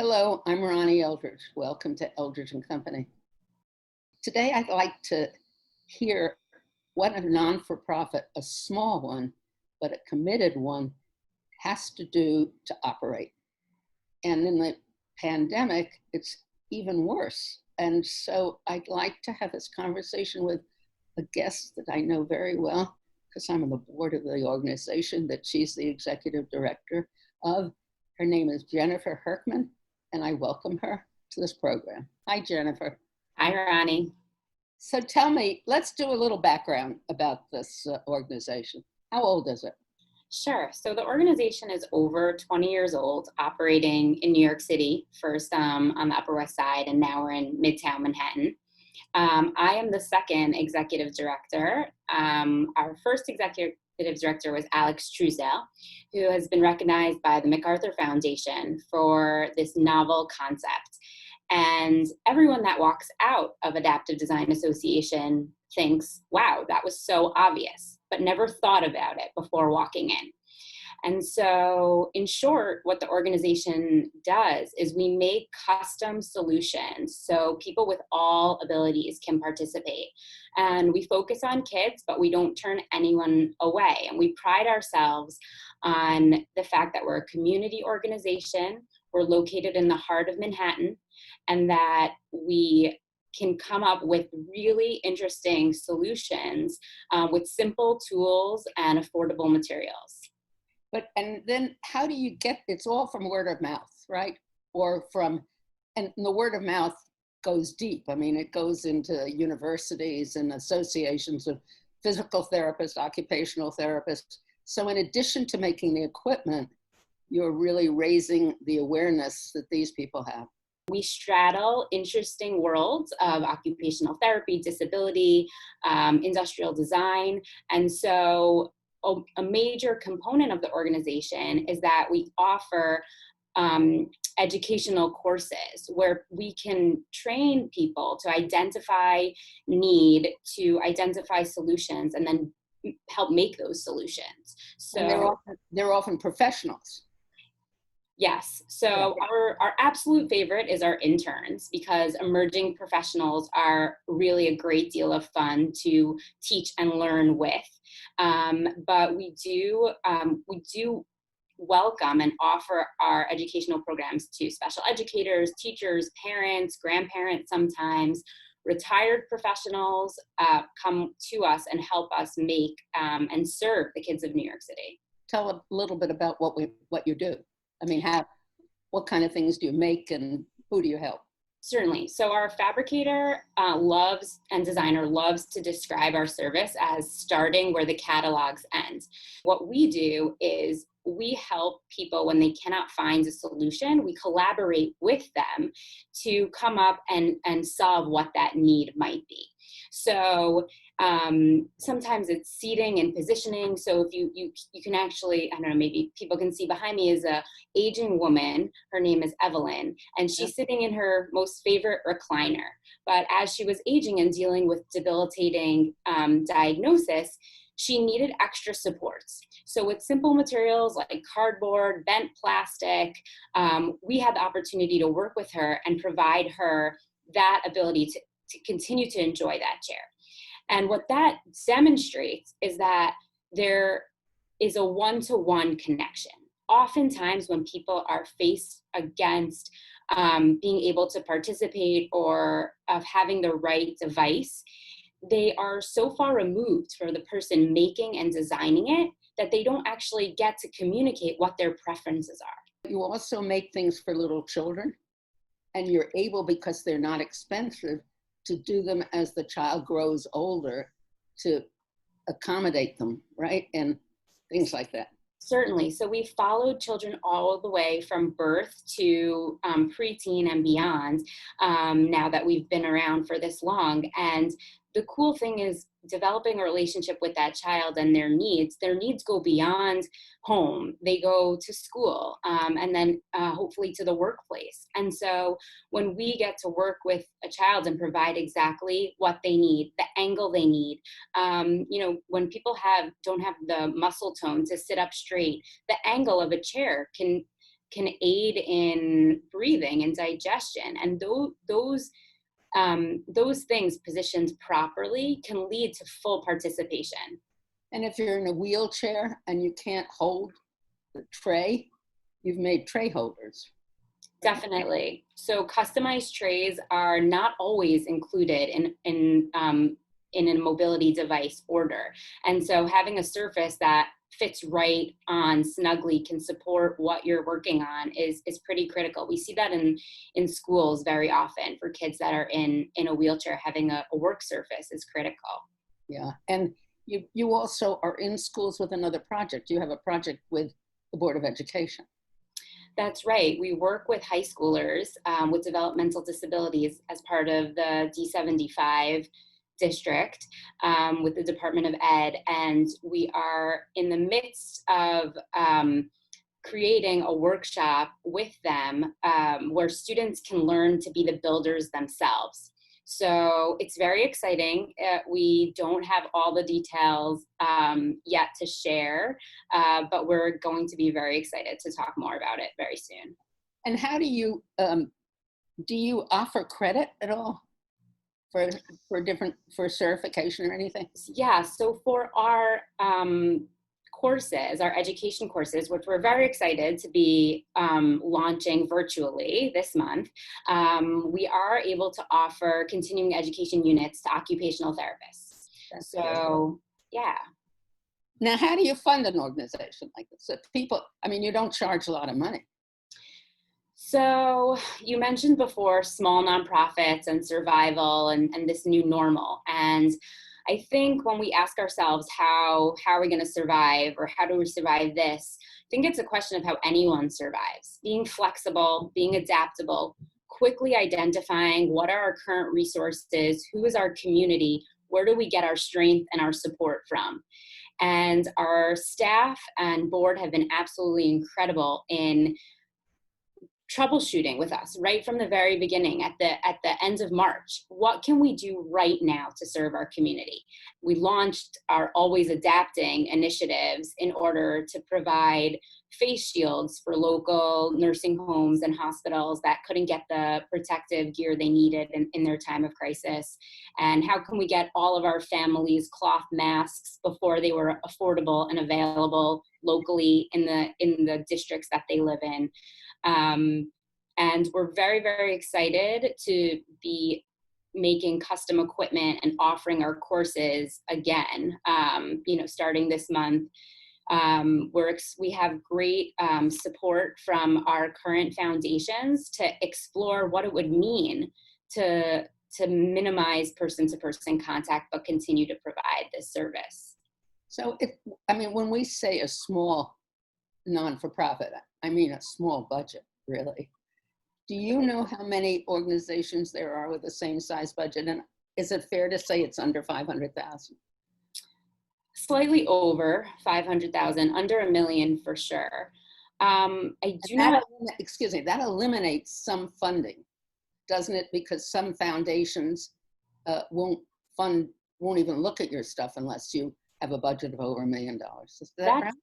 Hello, I'm Ronnie Eldridge. Welcome to Eldridge and Company. Today, I'd like to hear what a non-for-profit, a small one, but a committed one, has to do to operate. And in the pandemic, it's even worse. And so I'd like to have this conversation with a guest that I know very well, because I'm on the board of the organization that she's the executive director of. Her name is Jennifer Hercman, and I welcome her to this program. Hi, Jennifer. Hi, Ronnie. So tell me, let's do a little background about this organization. How old is it? Sure. So the organization is over 20 years old, operating in New York City, first on the Upper West Side, and now we're in Midtown Manhattan. I am the second executive director. Our first executive director was Alex Truesdale, who has been recognized by the MacArthur Foundation for this novel concept. And everyone that walks out of Adaptive Design Association thinks, wow, that was so obvious, but never thought about it before walking in. And so, in short, what the organization does is we make custom solutions so people with all abilities can participate. And we focus on kids, but we don't turn anyone away. And we pride ourselves on the fact that we're a community organization. We're located in the heart of Manhattan, and that we can come up with really interesting solutions with simple tools and affordable materials. And then how do you get, it's all from word of mouth, right? And the word of mouth goes deep. I mean, it goes into universities and associations of physical therapists, occupational therapists. So in addition to making the equipment, you're really raising the awareness that these people have. We straddle interesting worlds of occupational therapy, disability, industrial design. And so a major component of the organization is that we offer educational courses where we can train people to identify need, to identify solutions, and then help make those solutions. So and they're often professionals. Yes. So our absolute favorite is our interns, because emerging professionals are really a great deal of fun to teach and learn with. But we do welcome and offer our educational programs to special educators, teachers, parents, grandparents, sometimes retired professionals come to us and help us make and serve the kids of New York City. Tell a little bit about what you do. I mean, what kind of things do you make and who do you help? Certainly. So our fabricator and designer loves to describe our service as starting where the catalogs end. What we do is we help people when they cannot find a solution. We collaborate with them to come up and solve what that need might be. So sometimes it's seating and positioning. So if you can actually, I don't know, maybe people can see behind me is a aging woman. Her name is Evelyn, and she's sitting in her most favorite recliner. But as she was aging and dealing with debilitating diagnosis, she needed extra supports. So with simple materials like cardboard, bent plastic, we had the opportunity to work with her and provide her that ability to continue to enjoy that chair. And what that demonstrates is that there is a one-to-one connection. Oftentimes when people are faced against being able to participate or of having the right device, they are so far removed from the person making and designing it that they don't actually get to communicate what their preferences are. You also make things for little children, and you're able, because they're not expensive, to do them as the child grows older to accommodate them, right? And things like that. Certainly. So we followed children all the way from birth to preteen and beyond, now that we've been around for this long. And the cool thing is developing a relationship with that child and their needs go beyond home. They go to school and then hopefully to the workplace. And so when we get to work with a child and provide exactly what they need, the angle they need, when people don't have the muscle tone to sit up straight, the angle of a chair can can aid in breathing and digestion. And those things positioned properly can lead to full participation. And if you're in a wheelchair and you can't hold the tray, you've made tray holders. Definitely. So customized trays are not always included in a mobility device order. And so having a surface that fits right on snugly, can support what you're working on is pretty critical. We see that in schools very often for kids that are in a wheelchair. Having a work surface is critical. Yeah. And you also are in schools with another project. You have a project with the Board of Education. That's right. We work with high schoolers with developmental disabilities as part of the D75 district with the Department of Ed. And we are in the midst of creating a workshop with them where students can learn to be the builders themselves. So it's very exciting. We don't have all the details yet to share, but we're going to be very excited to talk more about it very soon. And how do you offer credit at all for certification or anything? Yeah, so for our courses, our education courses, which we're very excited to be launching virtually this month, we are able to offer continuing education units to occupational therapists. That's so good. Yeah. Now, how do you fund an organization like this? If people, I mean, you don't charge a lot of money. So you mentioned before small nonprofits and survival and this new normal. And I think when we ask ourselves how are we going to survive, or how do we survive this, I think it's a question of how anyone survives. Being flexible, being adaptable, quickly identifying what are our current resources, who is our community, where do we get our strength and our support from. And our staff and board have been absolutely incredible in troubleshooting with us right from the very beginning. At the end of March, what can we do right now to serve our community? We launched our Always Adapting initiatives in order to provide face shields for local nursing homes and hospitals that couldn't get the protective gear they needed in their time of crisis. And how can we get all of our families cloth masks before they were affordable and available locally in the districts that they live in. And we're very, very excited to be making custom equipment and offering our courses again, starting this month. We have great support from our current foundations to explore what it would mean to minimize person-to-person contact, but continue to provide this service. So, when we say a small non-for-profit, I mean a small budget, really. Do you know how many organizations there are with the same size budget? And is it fair to say it's under 500,000? Slightly over 500,000, under $1 million for sure. That eliminates some funding, doesn't it? Because some foundations won't even look at your stuff unless you have a budget of over $1 million. Is that right?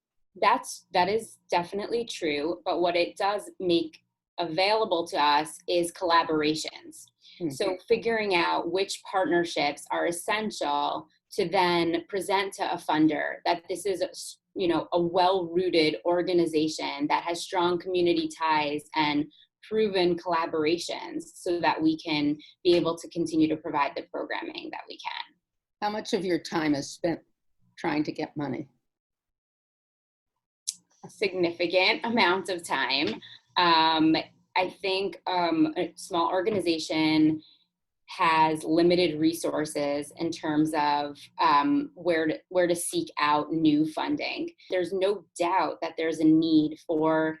That is definitely true, but what it does make available to us is collaborations. Mm-hmm. So figuring out which partnerships are essential to then present to a funder that this is a well-rooted organization that has strong community ties and proven collaborations, so that we can be able to continue to provide the programming that we can. How much of your time is spent trying to get money? A significant amount of time. I think a small organization has limited resources in terms of where to seek out new funding. There's no doubt that there's a need for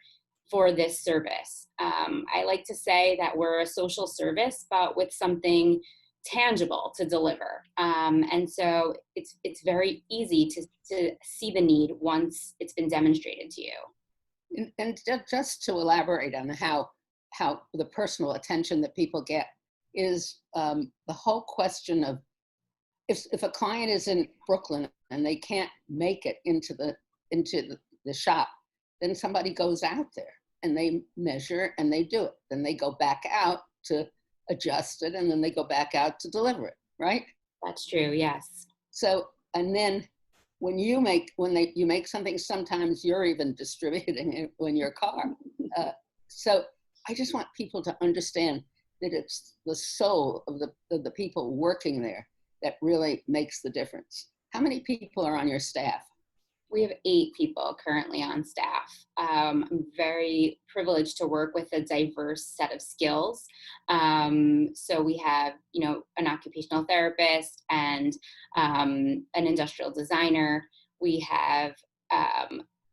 this service. I like to say that we're a social service, but with something tangible to deliver. And so it's very easy to see the need once it's been demonstrated to you. And just to elaborate on how the personal attention that people get is the whole question of if a client is in Brooklyn and they can't make it into the shop, then somebody goes out there and they measure and they do it. Then they go back out to adjust it, and then they go back out to deliver it, right? That's true, yes. So, and then when you make something, sometimes you're even distributing it in your car. So I just want people to understand that it's the soul of the people working there that really makes the difference. How many people are on your staff? We have 8 people currently on staff. I'm very privileged to work with a diverse set of skills. So we have, an occupational therapist and an industrial designer. We have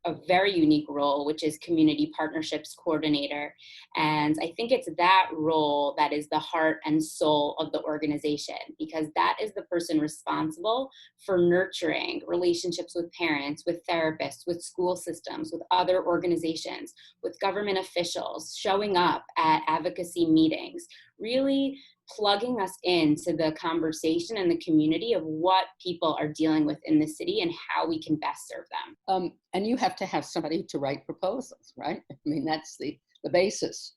a very unique role, which is community partnerships coordinator. And I think it's that role that is the heart and soul of the organization, because that is the person responsible for nurturing relationships with parents, with therapists, with school systems, with other organizations, with government officials, showing up at advocacy meetings, really plugging us into the conversation and the community of what people are dealing with in the city and how we can best serve them. And you have to have somebody to write proposals, right? I mean, that's the basis.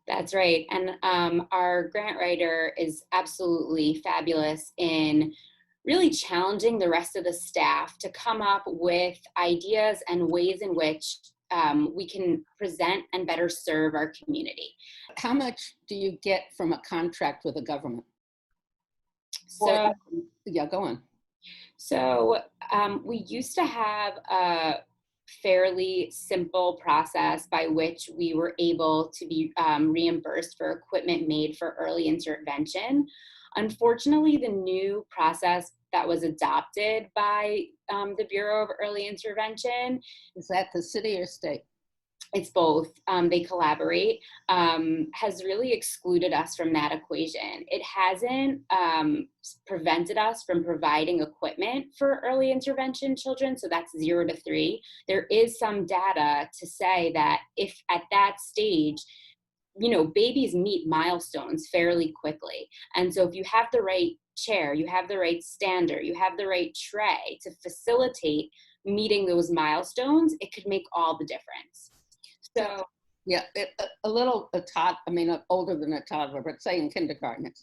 That's right. And our grant writer is absolutely fabulous in really challenging the rest of the staff to come up with ideas and ways in which we can present and better serve our community. How much do you get from a contract with the government? So, yeah, go on. So we used to have a fairly simple process by which we were able to be reimbursed for equipment made for early intervention. Unfortunately, the new process that was adopted by the Bureau of Early Intervention. Is that the city or state? It's both. They collaborate, has really excluded us from that equation. It hasn't prevented us from providing equipment for early intervention children, so that's 0 to 3. There is some data to say that if at that stage, babies meet milestones fairly quickly. And so if you have the right chair, you have the right stander, you have the right tray to facilitate meeting those milestones, it could make all the difference. So yeah, older than a toddler, but say in kindergarten,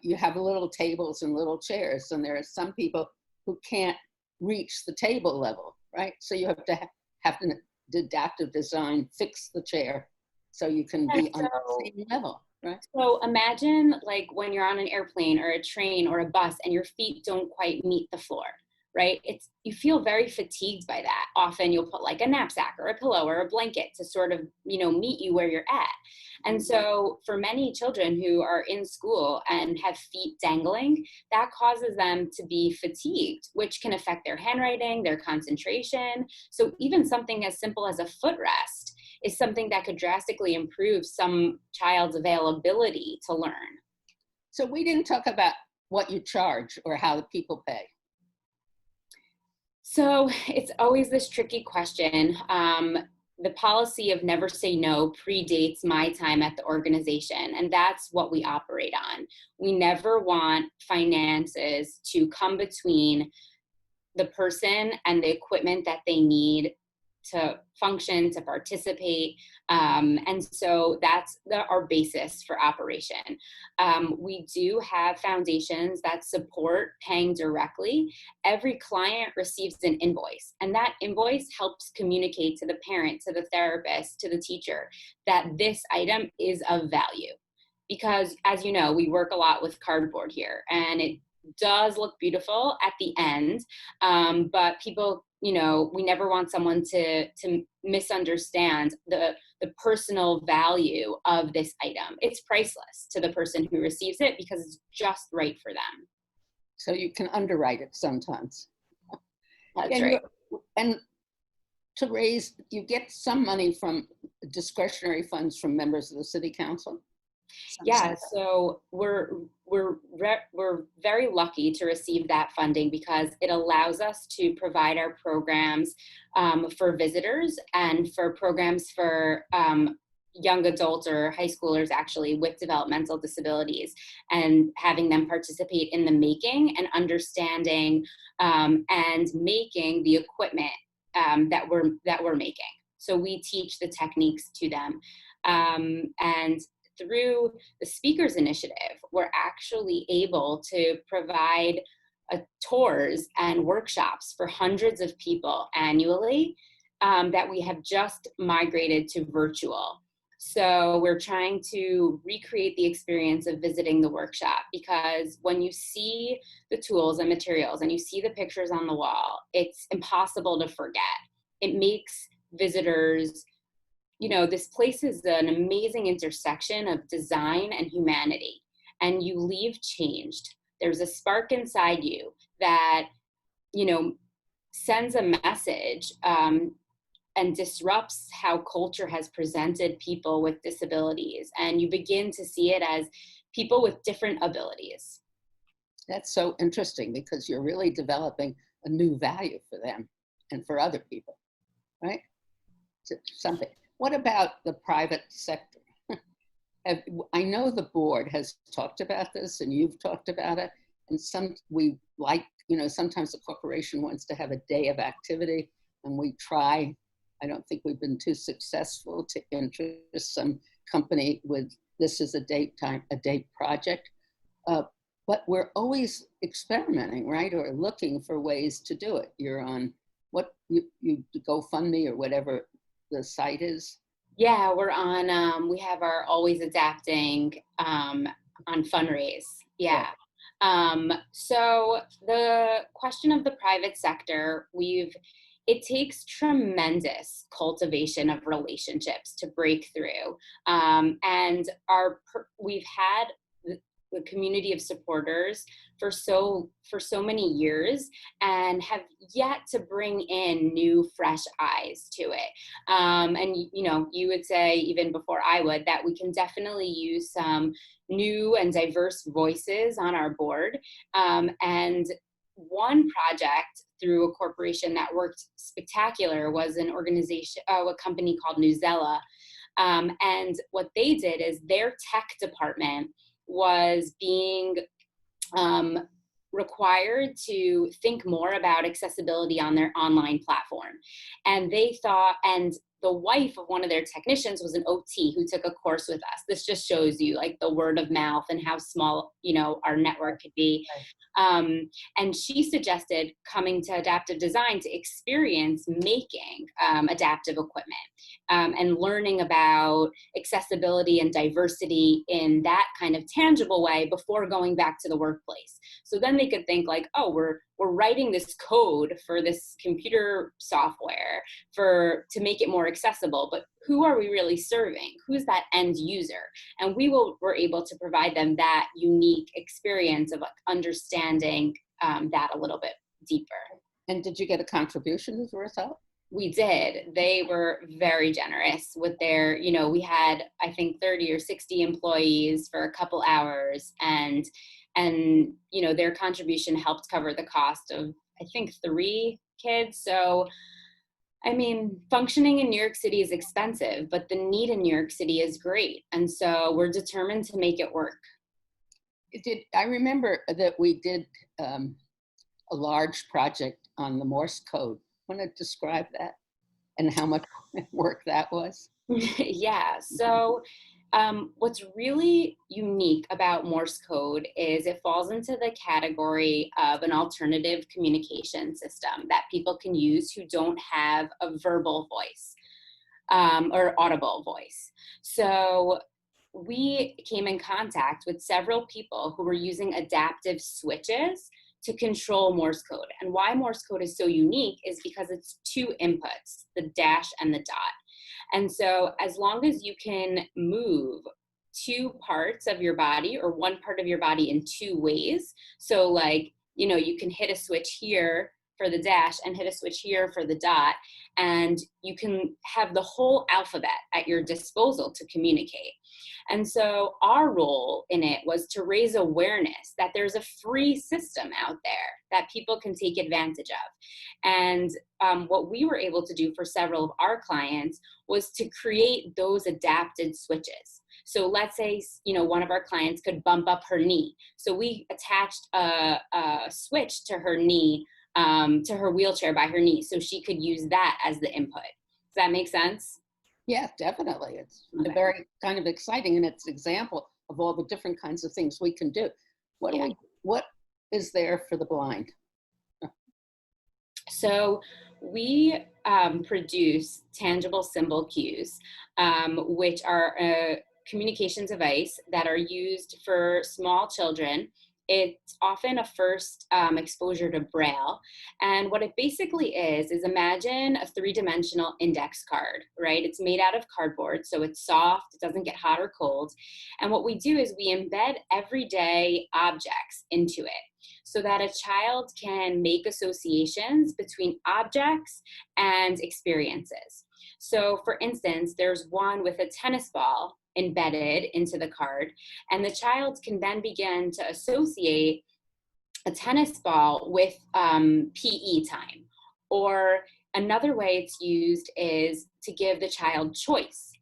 you have little tables and little chairs, and there are some people who can't reach the table level, right? So you have to have an adaptive design, fix the chair so you can be on the same level, right? So imagine like when you're on an airplane or a train or a bus and your feet don't quite meet the floor, right? You feel very fatigued by that. Often you'll put like a knapsack or a pillow or a blanket to sort of, meet you where you're at. And so for many children who are in school and have feet dangling, that causes them to be fatigued, which can affect their handwriting, their concentration. So even something as simple as a footrest is something that could drastically improve some child's availability to learn. So we didn't talk about what you charge or how the people pay. So it's always this tricky question. The policy of never say no predates my time at the organization, and that's what we operate on. We never want finances to come between the person and the equipment that they need to function, to participate. And so that's our basis for operation. We do have foundations that support paying directly. Every client receives an invoice, and that invoice helps communicate to the parent, to the therapist, to the teacher that this item is of value. Because as you know, we work a lot with cardboard here, and it does look beautiful at the end, but people, we never want someone to misunderstand the personal value of this item. It's priceless to the person who receives it because it's just right for them. So you can underwrite it sometimes. That's right. And you get some money from discretionary funds from members of the city council? Yeah, so we're very lucky to receive that funding because it allows us to provide our programs for visitors and for programs for young adults or high schoolers actually with developmental disabilities, and having them participate in the making and understanding and making the equipment that we're making. So we teach the techniques to them. And through the Speakers Initiative, we're actually able to provide tours and workshops for hundreds of people annually that we have just migrated to virtual. So we're trying to recreate the experience of visiting the workshop, because when you see the tools and materials and you see the pictures on the wall, it's impossible to forget. It makes visitors, this place is an amazing intersection of design and humanity, and you leave changed. There's a spark inside you that, sends a message and disrupts how culture has presented people with disabilities. And you begin to see it as people with different abilities. That's so interesting, because you're really developing a new value for them and for other people, right? Something. What about the private sector? I know the board has talked about this, and you've talked about it, and sometimes the corporation wants to have a day of activity, and we try. I don't think we've been too successful to interest some company with this is a day project, but we're always experimenting, right? Or looking for ways to do it. You're on you GoFundMe or whatever the site is. Yeah, we're on. We have our Always Adapting on Fundraise. Yeah. So the question of the private sector, it takes tremendous cultivation of relationships to break through. And we've had the community of supporters for so many years, and have yet to bring in new, fresh eyes to it. And you would say, even before I would, that we can definitely use some new and diverse voices on our board. And one project through a corporation that worked spectacular was a company called Newzella. And what they did is their tech department was being required to think more about accessibility on their online platform. And they thought, and the wife of one of their technicians was an OT who took a course with us. This just shows you like the word of mouth and how small, our network could be. And she suggested coming to adaptive design to experience making adaptive equipment and learning about accessibility and diversity in that kind of tangible way before going back to the workplace. So then they could think like, oh, we're writing this code for this computer software to make it more accessible, but who are we really serving? Who's that end user? And we're able to provide them that unique experience of understanding that a little bit deeper. And did you get a contribution as a result? We did. They were very generous with their, we had, I think, 30 or 60 employees for a couple hours, and their contribution helped cover the cost of, I think, 3 kids. So, I mean, functioning in New York City is expensive, but the need in New York City is great. And so we're determined to make it work. I remember that we did a large project on the Morse code. Want to describe that and how much work that was? Yeah. So what's really unique about Morse code is it falls into the category of an alternative communication system that people can use who don't have a verbal voice or audible voice. So we came in contact with several people who were using adaptive switches to control Morse code. And why Morse code is so unique is because it's 2 inputs, the dash and the dot. And so as long as you can move 2 parts of your body or 1 part of your body in 2 ways, so like, you can hit a switch here for the dash and hit a switch here for the dot, and you can have the whole alphabet at your disposal to communicate. And so our role in it was to raise awareness that there's a free system out there that people can take advantage of. And what we were able to do for several of our clients was to create those adapted switches. So let's say, one of our clients could bump up her knee. So we attached a switch to her knee, to her wheelchair by her knee, so she could use that as the input. that make sense? Yeah, definitely. It's Okay. very kind of exciting, and it's an example of all the different kinds of things we can do. Yeah. What is there for the blind? So we produce tangible symbol cues, which are a communication device that are used for small children. It's often a first exposure to Braille. And what it basically is imagine a three-dimensional index card, right? It's made out of cardboard, so it's soft, it doesn't get hot or cold. And what we do is we embed everyday objects into it, so that a child can make associations between objects and experiences. So, for instance, there's one with a tennis ball embedded into the card, and the child can then begin to associate a tennis ball with PE time. Or another way it's used is to give the child choice.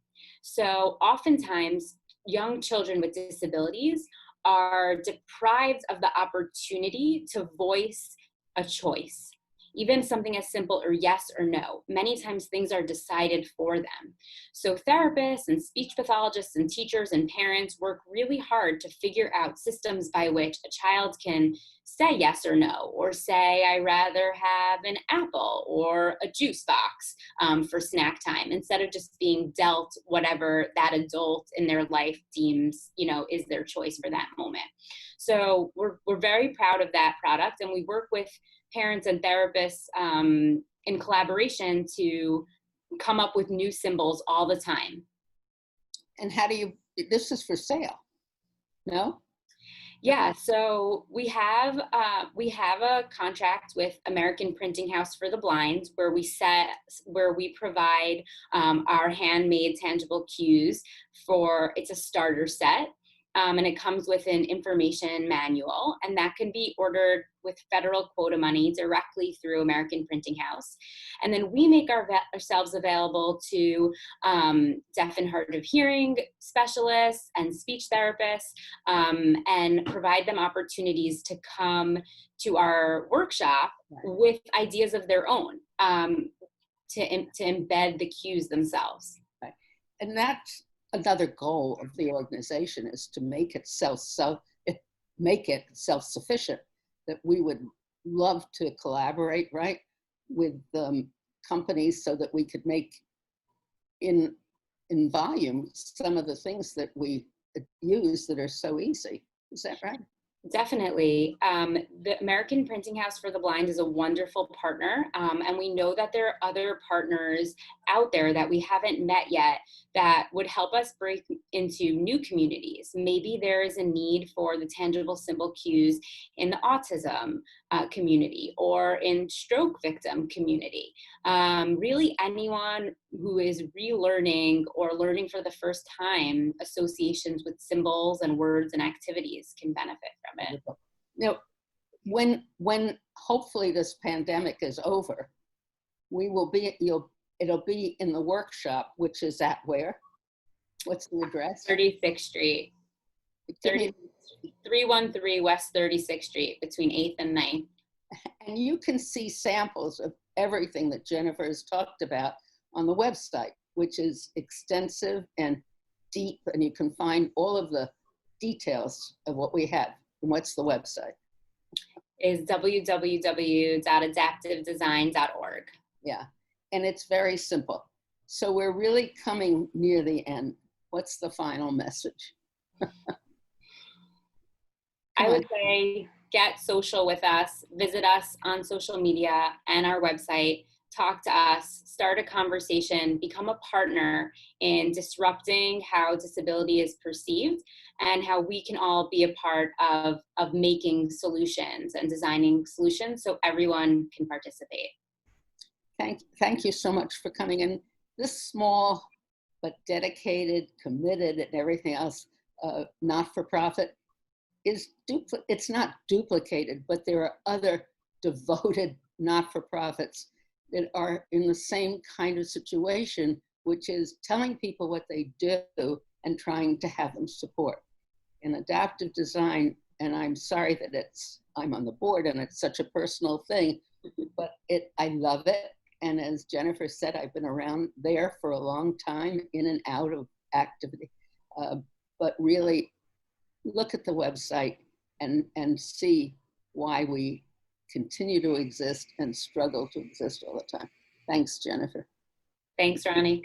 So, oftentimes, young children with disabilities are deprived of the opportunity to voice a choice, even something as simple or yes or no. Many times things are decided for them. So therapists and speech pathologists and teachers and parents work really hard to figure out systems by which a child can say yes or no, or say, I rather have an apple or a juice box for snack time, instead of just being dealt whatever that adult in their life deems, is their choice for that moment. So we're very proud of that product, and we work with parents and therapists in collaboration to come up with new symbols all the time. And how do you, this is for sale, no? Yeah, so we have a contract with American Printing House for the Blind, where we provide our handmade tangible cues it's a starter set. And it comes with an information manual, and that can be ordered with federal quota money directly through American Printing House. And then we make ourselves available to deaf and hard of hearing specialists and speech therapists, and provide them opportunities to come to our workshop with ideas of their own, to embed the cues themselves. Right. And that's another goal of the organization, is to make it self-sufficient. That we would love to collaborate, right, with companies so that we could make in volume some of the things that we use that are so easy. Is that right? Definitely. The American Printing House for the Blind is a wonderful partner, and we know that there are other partners out there that we haven't met yet that would help us break into new communities. Maybe there is a need for the tangible symbol cues in the autism community, or in stroke victim community. Really anyone who is relearning or learning for the first time associations with symbols and words and activities can benefit from it. Now, when hopefully this pandemic is over, it'll be in the workshop, which is at where? What's the address? 36th Street. 313 West 36th Street, between 8th and 9th. And you can see samples of everything that Jennifer has talked about on the website, which is extensive and deep, and you can find all of the details of what we have. And what's the website? Is www.adaptivedesign.org. Yeah, and it's very simple. So we're really coming near the end. What's the final message? I would say get social with us, visit us on social media and our website, talk to us, start a conversation, become a partner in disrupting how disability is perceived, and how we can all be a part of making solutions and designing solutions so everyone can participate. Thank you so much for coming in. This small but dedicated, committed, and everything else, not-for-profit, it's not duplicated, but there are other devoted not-for-profits that are in the same kind of situation, which is telling people what they do and trying to have them support. In adaptive design, and I'm sorry that I'm on the board and it's such a personal thing, but I love it. And as Jennifer said, I've been around there for a long time, in and out of activity. But really look at the website and see why we continue to exist and struggle to exist all the time. Thanks, Jennifer. Thanks, Ronnie.